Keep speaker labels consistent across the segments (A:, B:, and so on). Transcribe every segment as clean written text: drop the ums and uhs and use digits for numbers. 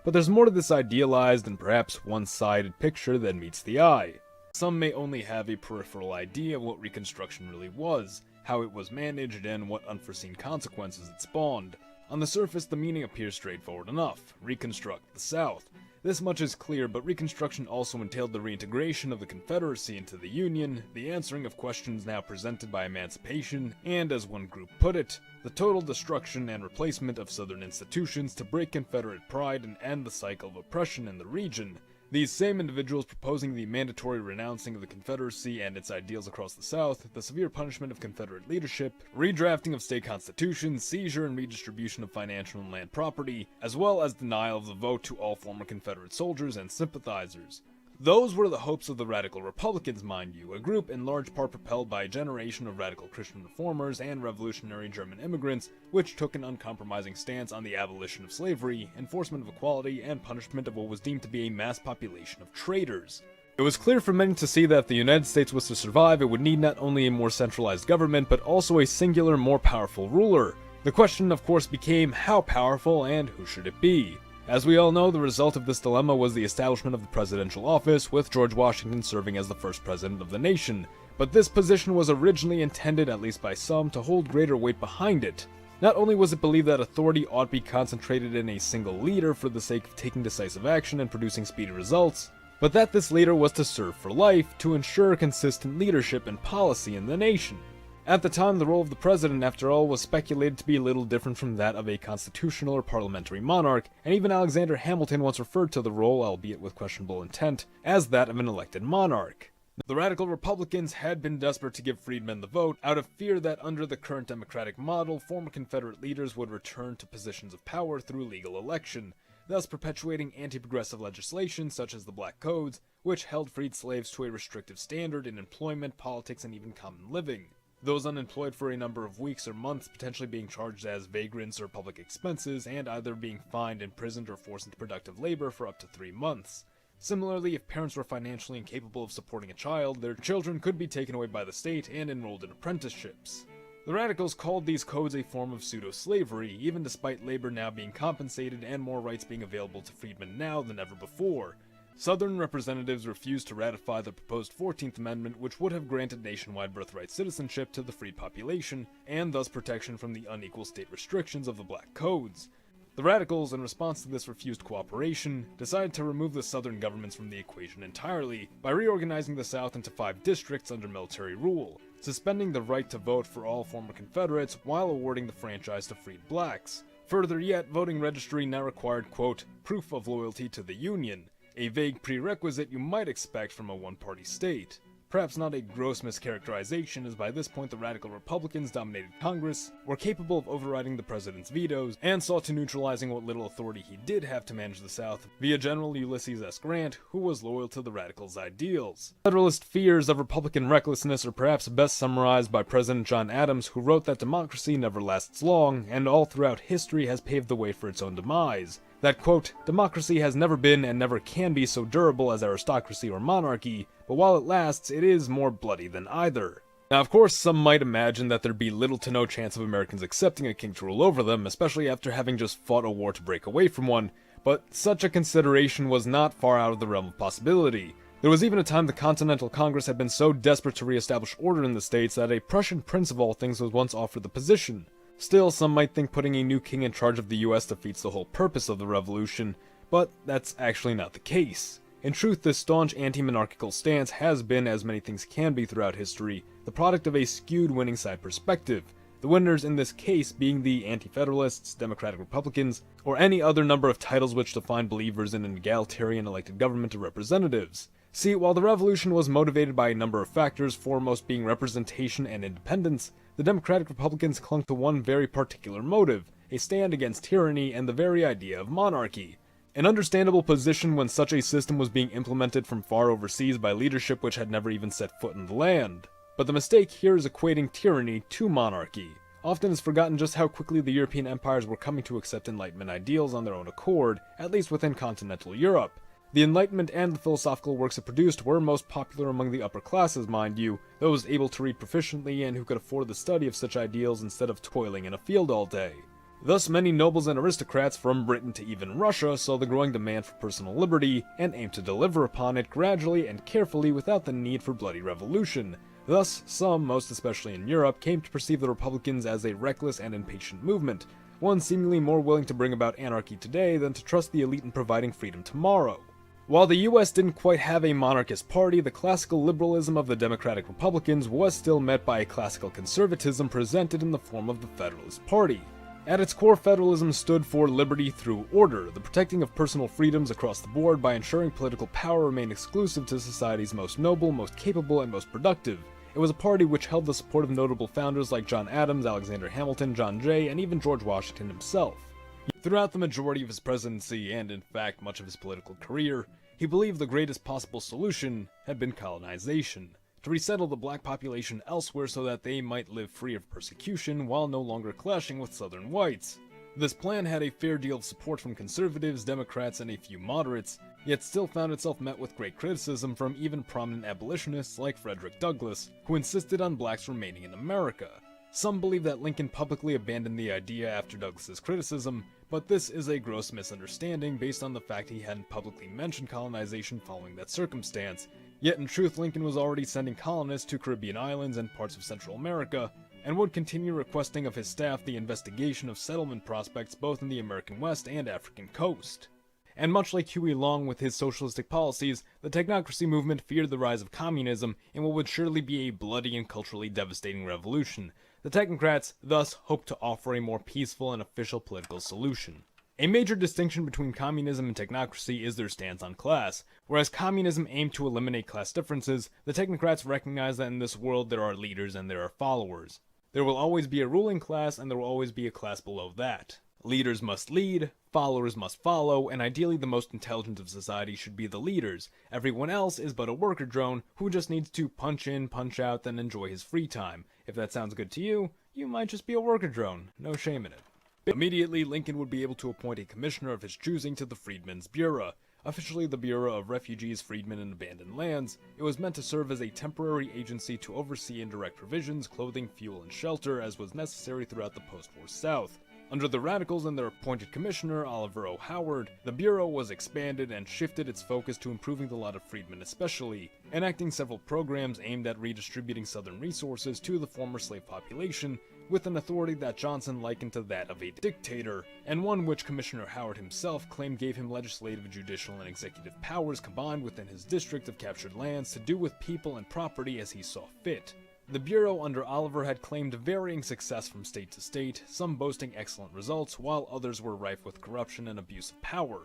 A: But there's more to this idealized and perhaps one-sided picture than meets the eye. Some may only have a peripheral idea of what Reconstruction really was, how it was managed, and what unforeseen consequences it spawned. On the surface, the meaning appears straightforward enough: reconstruct the South. This much is clear, but Reconstruction also entailed the reintegration of the Confederacy into the Union, the answering of questions now presented by emancipation, and, as one group put it, the total destruction and replacement of Southern institutions to break Confederate pride and end the cycle of oppression in the region. These same individuals proposing the mandatory renouncing of the Confederacy and its ideals across the South, the severe punishment of Confederate leadership, redrafting of state constitutions, seizure and redistribution of financial and land property, as well as denial of the vote to all former Confederate soldiers and sympathizers. Those were the hopes of the Radical Republicans, mind you, a group in large part propelled by a generation of radical Christian reformers and revolutionary German immigrants, which took an uncompromising stance on the abolition of slavery, enforcement of equality, and punishment of what was deemed to be a mass population of traitors. It was clear for many to see that if the United States was to survive, it would need not only a more centralized government, but also a singular, more powerful ruler. The question, of course, became how powerful and who should it be? As we all know, the result of this dilemma was the establishment of the presidential office, with George Washington serving as the first president of the nation. But this position was originally intended, at least by some, to hold greater weight behind it. Not only was it believed that authority ought to be concentrated in a single leader for the sake of taking decisive action and producing speedy results, but that this leader was to serve for life, to ensure consistent leadership and policy in the nation. At the time, the role of the president, after all, was speculated to be little different from that of a constitutional or parliamentary monarch, and even Alexander Hamilton once referred to the role, albeit with questionable intent, as that of an elected monarch. The Radical Republicans had been desperate to give freedmen the vote, out of fear that under the current democratic model, former Confederate leaders would return to positions of power through legal election, thus perpetuating anti-progressive legislation such as the Black Codes, which held freed slaves to a restrictive standard in employment, politics, and even common living. Those unemployed for a number of weeks or months potentially being charged as vagrants or public expenses, and either being fined, imprisoned, or forced into productive labor for up to 3 months. Similarly, if parents were financially incapable of supporting a child, their children could be taken away by the state and enrolled in apprenticeships. The radicals called these codes a form of pseudo-slavery, even despite labor now being compensated and more rights being available to freedmen now than ever before. Southern representatives refused to ratify the proposed 14th Amendment, which would have granted nationwide birthright citizenship to the freed population, and thus protection from the unequal state restrictions of the Black Codes. The Radicals, in response to this refused cooperation, decided to remove the Southern governments from the equation entirely by reorganizing the South into 5 districts under military rule, suspending the right to vote for all former Confederates while awarding the franchise to freed blacks. Further yet, voting registry now required, quote, proof of loyalty to the Union, a vague prerequisite you might expect from a one-party state. Perhaps not a gross mischaracterization, as by this point the Radical Republicans dominated Congress, were capable of overriding the president's vetoes, and saw to neutralizing what little authority he did have to manage the South via General Ulysses S. Grant, who was loyal to the Radicals' ideals. Federalist fears of Republican recklessness are perhaps best summarized by President John Adams, who wrote that democracy never lasts long, and all throughout history has paved the way for its own demise. That, quote, democracy has never been and never can be so durable as aristocracy or monarchy, but while it lasts, it is more bloody than either. Now, of course, some might imagine that there'd be little to no chance of Americans accepting a king to rule over them, especially after having just fought a war to break away from one, but such a consideration was not far out of the realm of possibility. There was even a time the Continental Congress had been so desperate to re-establish order in the states that a Prussian prince of all things was once offered the position. Still, some might think putting a new king in charge of the US defeats the whole purpose of the revolution, but that's actually not the case. In truth, this staunch anti-monarchical stance has been, as many things can be throughout history, the product of a skewed winning side perspective, the winners in this case being the Anti-Federalists, Democratic Republicans, or any other number of titles which define believers in an egalitarian elected government of representatives. See, while the revolution was motivated by a number of factors, foremost being representation and independence, the Democratic Republicans clung to one very particular motive, a stand against tyranny and the very idea of monarchy. An understandable position when such a system was being implemented from far overseas by leadership which had never even set foot in the land. But the mistake here is equating tyranny to monarchy. Often it's forgotten just how quickly the European empires were coming to accept Enlightenment ideals on their own accord, at least within continental Europe. The Enlightenment and the philosophical works it produced were most popular among the upper classes, mind you, those able to read proficiently and who could afford the study of such ideals instead of toiling in a field all day. Thus, many nobles and aristocrats from Britain to even Russia saw the growing demand for personal liberty and aimed to deliver upon it gradually and carefully without the need for bloody revolution. Thus, some, most especially in Europe, came to perceive the Republicans as a reckless and impatient movement, one seemingly more willing to bring about anarchy today than to trust the elite in providing freedom tomorrow. While the US didn't quite have a monarchist party, the classical liberalism of the Democratic Republicans was still met by a classical conservatism presented in the form of the Federalist Party. At its core, federalism stood for liberty through order, the protecting of personal freedoms across the board by ensuring political power remained exclusive to society's most noble, most capable, and most productive. It was a party which held the support of notable founders like John Adams, Alexander Hamilton, John Jay, and even George Washington himself. Throughout the majority of his presidency, and in fact much of his political career, he believed the greatest possible solution had been colonization, to resettle the black population elsewhere so that they might live free of persecution while no longer clashing with southern whites. This plan had a fair deal of support from conservatives, Democrats, and a few moderates, yet still found itself met with great criticism from even prominent abolitionists like Frederick Douglass, who insisted on blacks remaining in America. Some believe that Lincoln publicly abandoned the idea after Douglass's criticism, but this is a gross misunderstanding based on the fact he hadn't publicly mentioned colonization following that circumstance. Yet in truth, Lincoln was already sending colonists to Caribbean islands and parts of Central America, and would continue requesting of his staff the investigation of settlement prospects both in the American West and African coast. And much like Huey Long with his socialistic policies, the technocracy movement feared the rise of communism in what would surely be a bloody and culturally devastating revolution. The technocrats thus hoped to offer a more peaceful and official political solution. A major distinction between communism and technocracy is their stance on class. Whereas communism aimed to eliminate class differences, the technocrats recognize that in this world there are leaders and there are followers. There will always be a ruling class and there will always be a class below that. Leaders must lead, followers must follow, and ideally the most intelligent of society should be the leaders. Everyone else is but a worker drone who just needs to punch in, punch out, then enjoy his free time. If that sounds good to you, you might just be a worker drone. No shame in it. Immediately, Lincoln would be able to appoint a commissioner of his choosing to the Freedmen's Bureau. Officially the Bureau of Refugees, Freedmen, and Abandoned Lands, it was meant to serve as a temporary agency to oversee and direct provisions, clothing, fuel, and shelter as was necessary throughout the post-war South. Under the Radicals and their appointed commissioner, Oliver O. Howard, the Bureau was expanded and shifted its focus to improving the lot of freedmen especially, enacting several programs aimed at redistributing Southern resources to the former slave population, with an authority that Johnson likened to that of a dictator, and one which Commissioner Howard himself claimed gave him legislative, judicial, and executive powers combined within his district of captured lands to do with people and property as he saw fit. The Bureau under Oliver had claimed varying success from state to state, some boasting excellent results, while others were rife with corruption and abuse of power.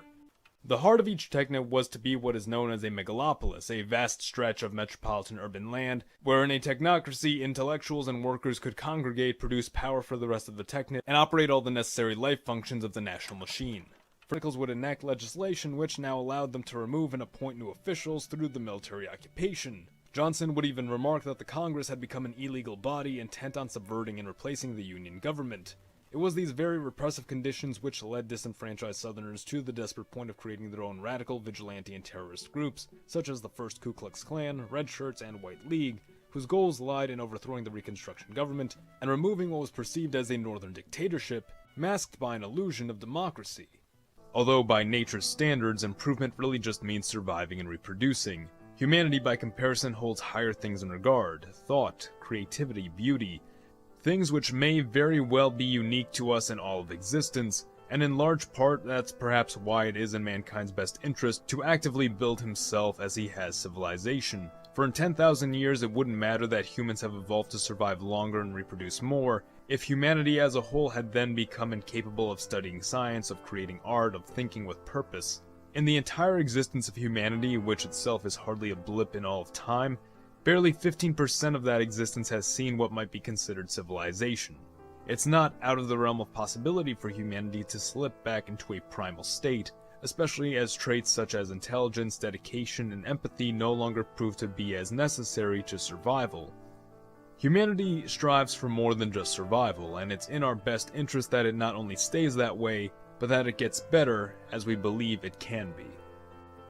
A: The heart of each techno was to be what is known as a megalopolis, a vast stretch of metropolitan urban land, where in a technocracy, intellectuals and workers could congregate, produce power for the rest of the techno, and operate all the necessary life functions of the national machine. Radicals would enact legislation which now allowed them to remove and appoint new officials through the military occupation. Johnson would even remark that the Congress had become an illegal body intent on subverting and replacing the Union government. It was these very repressive conditions which led disenfranchised Southerners to the desperate point of creating their own radical, vigilante, and terrorist groups, such as the First Ku Klux Klan, Red Shirts, and White League, whose goals lied in overthrowing the Reconstruction government and removing what was perceived as a northern dictatorship, masked by an illusion of democracy. Although by nature's standards, improvement really just means surviving and reproducing, humanity by comparison holds higher things in regard: thought, creativity, beauty, things which may very well be unique to us in all of existence, and in large part that's perhaps why it is in mankind's best interest to actively build himself as he has civilization. For in 10,000 years it wouldn't matter that humans have evolved to survive longer and reproduce more, if humanity as a whole had then become incapable of studying science, of creating art, of thinking with purpose. In the entire existence of humanity, which itself is hardly a blip in all of time, barely 15% of that existence has seen what might be considered civilization. It's not out of the realm of possibility for humanity to slip back into a primal state, especially as traits such as intelligence, dedication, and empathy no longer prove to be as necessary to survival. Humanity strives for more than just survival, and it's in our best interest that it not only stays that way, but that it gets better as we believe it can be.